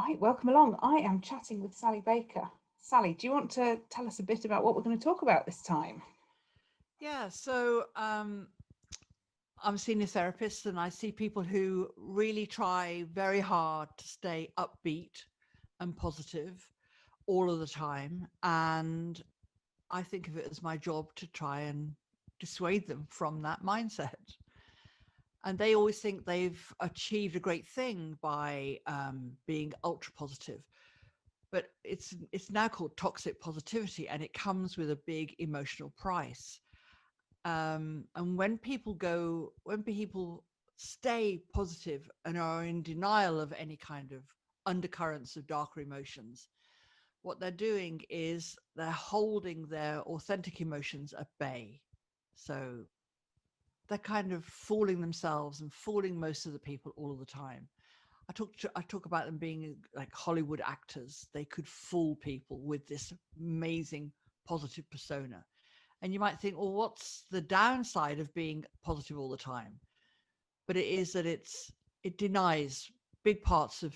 Right, welcome along. I am chatting with Sally Baker. Sally, do you want to tell us a bit about what we're going to talk about this time? Yeah, I'm a senior therapist and I see people who really try very hard to stay upbeat and positive all of the time. And I think of it as my job to try and dissuade them from that mindset. And they always think they've achieved a great thing by being ultra positive. But it's now called toxic positivity, and it comes with a big emotional price. And when people stay positive and are in denial of any kind of undercurrents of darker emotions, what they're doing is they're holding their authentic emotions at bay. So they're kind of fooling themselves and fooling most of the people all of the time. I talk about them being like Hollywood actors. They could fool people with this amazing positive persona. And you might think, well, what's the downside of being positive all the time? But it is that it denies big parts of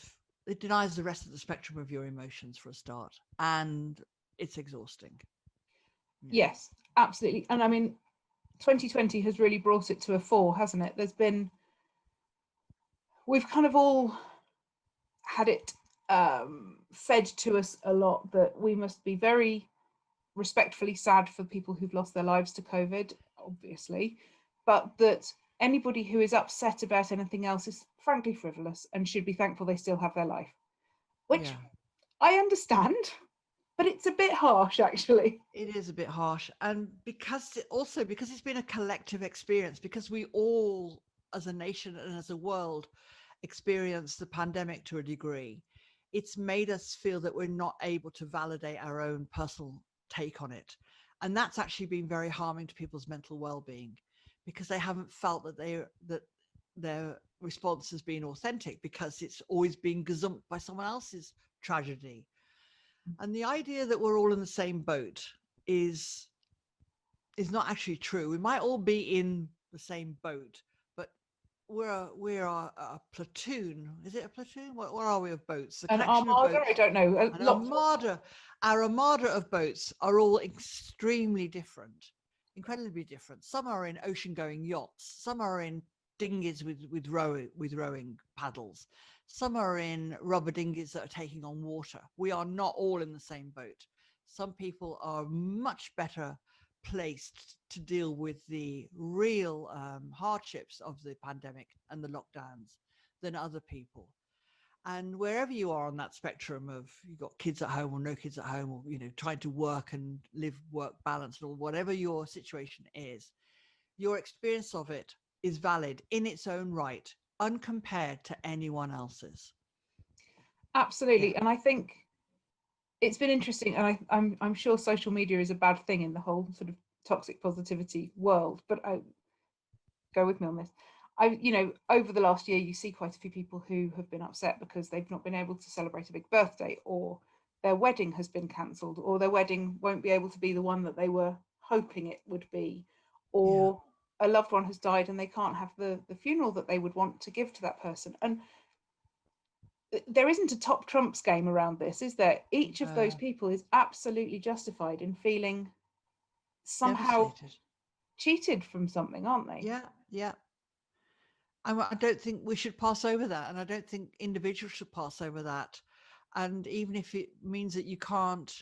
it denies the rest of the spectrum of your emotions for a start, and it's exhausting. Yeah, Yes, absolutely. And I mean, 2020 has really brought it to a fore, hasn't it? We've kind of all had it fed to us a lot that we must be very respectfully sad for people who've lost their lives to COVID, obviously, but that anybody who is upset about anything else is frankly frivolous and should be thankful they still have their life, which yeah. I understand, but it's a bit harsh actually. It is a bit harsh, and because it's been a collective experience, because we all, as a nation and as a world, experienced the pandemic to a degree, it's made us feel that we're not able to validate our own personal take on it. And that's actually been very harming to people's mental well-being, because they haven't felt that their response has been authentic, because it's always been gazumped by someone else's tragedy. And the idea that we're all in the same boat is is not actually true. We might all be in the same boat, but we're a platoon. Is it a platoon? What are we of boats? A An collection of armada, I boats. don't know, An lots of armada. Our armada of boats are all extremely different, incredibly different. Some are in ocean-going yachts. Some are in dinghies with rowing paddles. Some are in rubber dinghies that are taking on water. We are not all in the same boat. Some people are much better placed to deal with the real hardships of the pandemic and the lockdowns than other people. And wherever you are on that spectrum of you've got kids at home or no kids at home, or trying to work and live work balance, or whatever your situation is, your experience of it is valid in its own right, uncompared to anyone else's. Yeah, absolutely. And I think it's been interesting, and I'm sure social media is a bad thing in the whole sort of toxic positivity world, but I go with me on this. Over the last year, you see quite a few people who have been upset because they've not been able to celebrate a big birthday, or their wedding has been cancelled, or their wedding won't be able to be the one that they were hoping it would be, yeah, or a loved one has died and they can't have the funeral that they would want to give to that person. And there isn't a top trumps game around this, is there? Each of those uh, people is absolutely justified in feeling somehow devastated. cheated from something, aren't they? Yeah, yeah. I don't think we should pass over that, and I don't think individuals should pass over that. And even if it means that you can't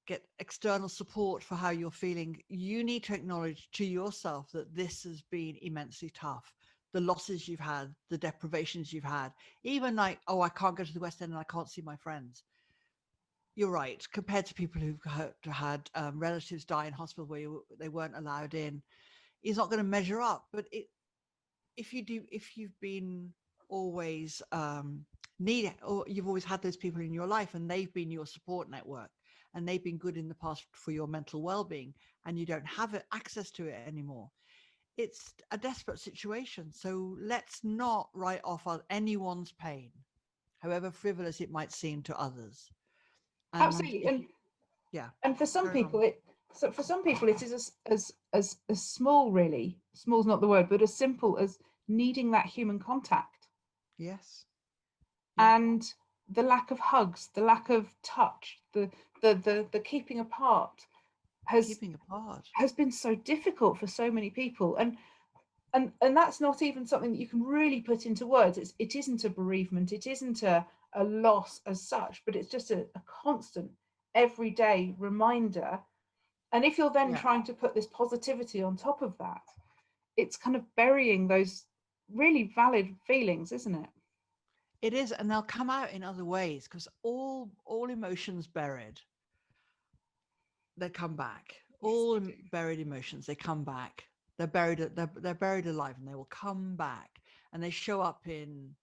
get external support for how you're feeling, you need to acknowledge to yourself that this has been immensely tough. The losses you've had, the deprivations you've had, even like, oh, I can't go to the West End and I can't see my friends. You're right. Compared to people who've had relatives die in hospital where they weren't allowed in, it's not going to measure up. But if you've been always need or you've always had those people in your life and they've been your support network and they've been good in the past for your mental well-being, and you don't have access to it anymore, it's a desperate situation. So let's not write off anyone's pain, however frivolous it might seem to others. And Absolutely. if and you yeah and for some carry on. people it is as small, really small's not the word, but as simple as needing that human contact. Yes. Yeah. And the lack of hugs, the lack of touch, the keeping apart has Keeping apart. has been so difficult for so many people. And that's not even something that you can really put into words. It isn't a bereavement, it isn't a loss as such, but it's just a constant everyday reminder. And if you're then Yeah, trying to put this positivity on top of that, it's kind of burying those really valid feelings, isn't it? it is, and they'll come out in other ways because all emotions buried, they come back. Yes, All they do. buried emotions, they come back. They're buried alive, and they will come back, and they show up in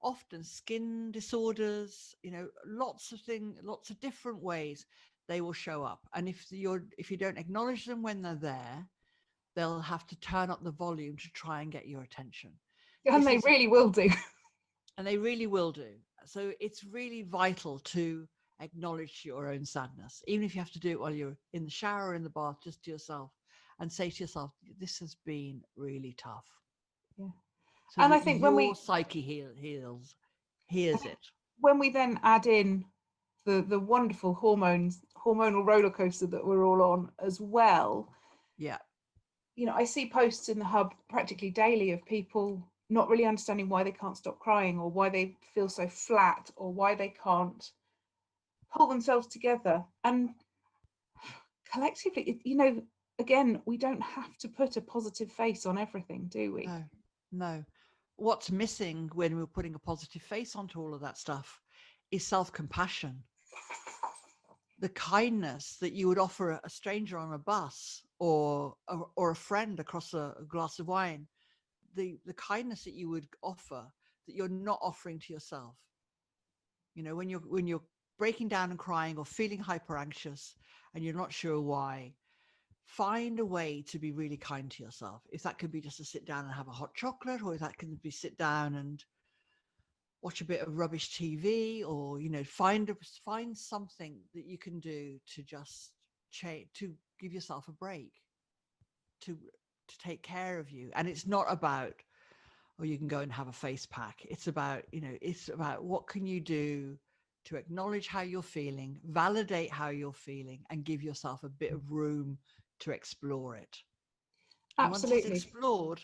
often skin disorders. You know, lots of things, lots of different ways they will show up. And if you don't acknowledge them when they're there, they'll have to turn up the volume to try and get your attention. And This they is really will do. And they really will do. So it's really vital to acknowledge your own sadness, even if you have to do it while you're in the shower or in the bath, just to yourself, and say to yourself, this has been really tough, Yeah. so And I that think when your we psyche I hears think it. when we then add in the wonderful hormonal roller coaster that we're all on as well, Yeah. I see posts in the hub practically daily of people not really understanding why they can't stop crying, or why they feel so flat, or why they can't pull themselves together. And collectively, again, we don't have to put a positive face on everything, do we? No, no. What's missing when we're putting a positive face onto all of that stuff is self-compassion, the kindness that you would offer a stranger on a bus, or a friend across a glass of wine, the kindness that you would offer that you're not offering to yourself. You know, when you're breaking down and crying or feeling hyper anxious and you're not sure why, find a way to be really kind to yourself. If that could be just to sit down and have a hot chocolate, or if that can be sit down and watch a bit of rubbish TV, or find something that you can do to just change, to give yourself a break, to to take care of you. And it's not about, or you can go and have a face pack. It's about what can you do to acknowledge how you're feeling, validate how you're feeling, and give yourself a bit of room to explore it. And once it's Absolutely. explored,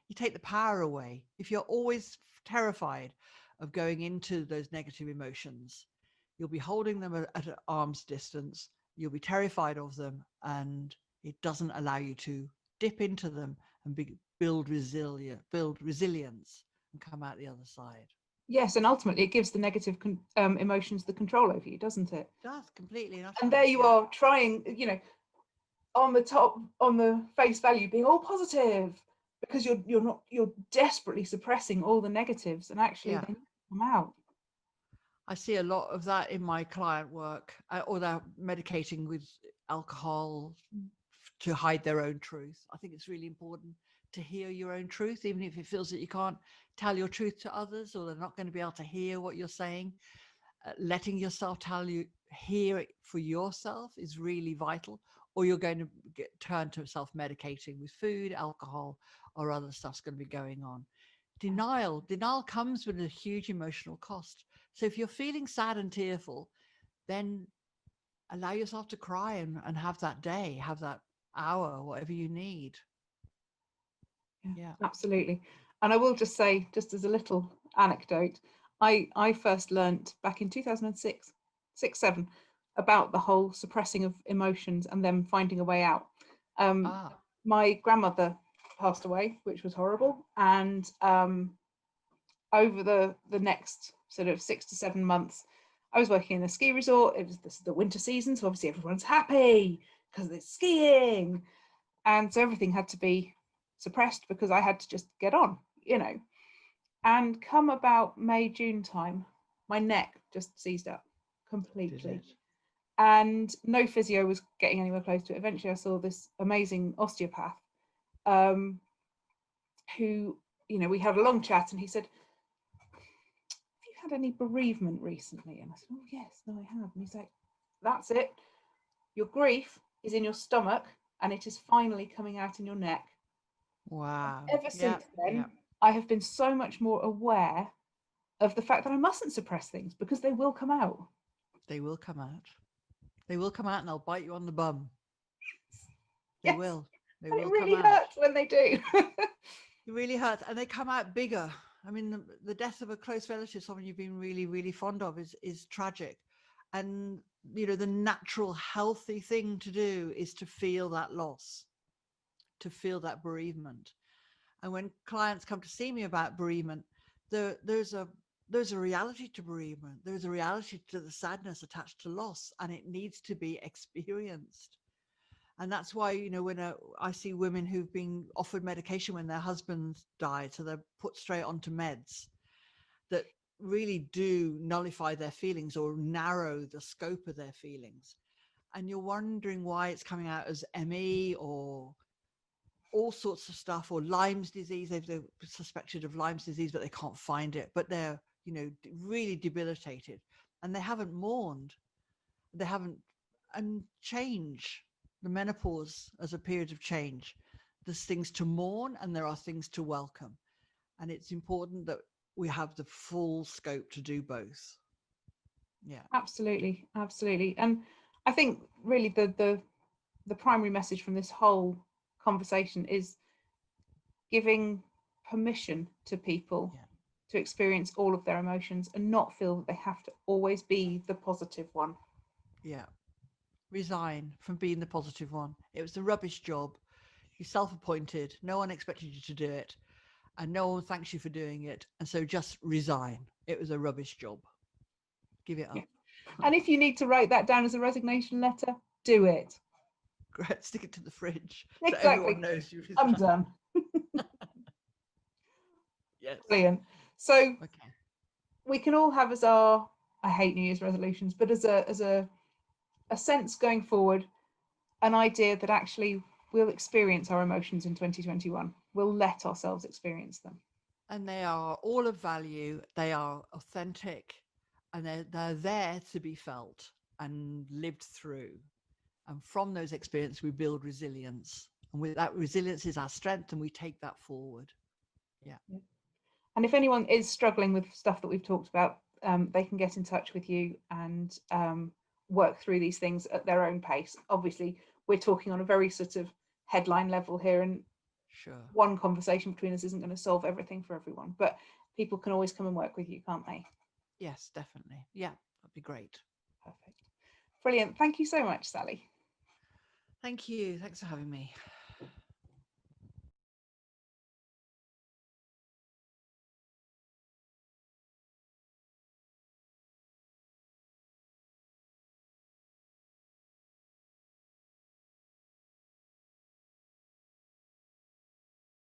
you take the power away. If you're always terrified of going into those negative emotions, you'll be holding them at an arm's distance. You'll be terrified of them, and it doesn't allow you to dip into them and build resilience, and come out the other side. Yes, and ultimately it gives the negative emotions the control over you, doesn't it? It does, completely and And there utterly. you Yeah, are trying, on the top, on the face value, being all positive, because you're desperately suppressing all the negatives, and actually yeah. they need to come out. I see a lot of that in my client work, or they're medicating with alcohol to hide their own truth. I think it's really important to hear your own truth, even if it feels that you can't tell your truth to others, or they're not going to be able to hear what you're saying. Letting yourself hear it for yourself is really vital, or you're going to turn to self-medicating with food, alcohol, or other stuff's going to be going on. Denial comes with a huge emotional cost. So if you're feeling sad and tearful, then allow yourself to cry, and have that day, have that hour, whatever you need. Yeah, Yeah. absolutely. And I will just say, just as a little anecdote, I first learnt back in 2006, 7, about the whole suppressing of emotions and then finding a way out. Um, Ah. my grandmother passed away, which was horrible, and over the next sort of 6 to 7 months, I was working in a ski resort. This is the winter season, so obviously everyone's happy because it's skiing, and so everything had to be suppressed because I had to just get on. And come about May, June time, my neck just seized up Did completely, it? and no physio was getting anywhere close to it. Eventually I saw this amazing osteopath, um, who, we had a long chat, and he said, have you had any bereavement recently? And I said, oh yes, no, I have. And he's like, that's it, your grief is in your stomach, and it is finally coming out in your neck. Wow. Ever Yeah. since Yeah. then, I have been so much more aware of the fact that I mustn't suppress things because they will come out. They will come out. They will come out and they'll bite you on the bum. They Yes, will. They and it will come really out. hurts when they do. It really hurts. And they come out bigger. I mean, the death of a close relative, someone you've been really, really fond of, is tragic. And, the natural, healthy thing to do is to feel that loss, to feel that bereavement. And when clients come to see me about bereavement, there's a reality to bereavement. There's a reality to the sadness attached to loss, and it needs to be experienced. And that's why, when I see women who've been offered medication when their husbands died, so they're put straight onto meds that really do nullify their feelings or narrow the scope of their feelings. And you're wondering why it's coming out as ME or all sorts of stuff, or Lyme's disease. They're suspected of Lyme's disease, but they can't find it. But they're, really debilitated, and they haven't mourned. They haven't, and change, the menopause as a period of change. There's things to mourn and there are things to welcome. And it's important that we have the full scope to do both. Yeah. Absolutely, absolutely. And I think really the primary message from this whole conversation is giving permission to people Yeah. to experience all of their emotions and not feel that they have to always be the positive one. Yeah. Resign from being the positive one. It was a rubbish job. You're self-appointed. No one expected you to do it. And no one thanks you for doing it. And so just resign. It was a rubbish job. Give it Yeah. up. And if you need to write that down as a resignation letter, do it. Stick it to the fridge so everyone Exactly. knows you I'm resigned. done. Yes. Brilliant. So Okay. we can all have as our, I hate New Year's resolutions, but as a sense going forward, an idea that actually we'll experience our emotions in 2021. We'll let ourselves experience them. And they are all of value. They are authentic, and they're there to be felt and lived through. And from those experiences, we build resilience. And with that, resilience is our strength, and we take that forward. Yeah. Yeah. And if anyone is struggling with stuff that we've talked about, they can get in touch with you and work through these things at their own pace. Obviously, we're talking on a very sort of headline level here, and Sure. one conversation between us isn't going to solve everything for everyone, but people can always come and work with you, can't they? Yes, definitely. Yeah, that'd be great. Perfect. Brilliant. Thank you so much, Sally. Thank you. Thanks for having me.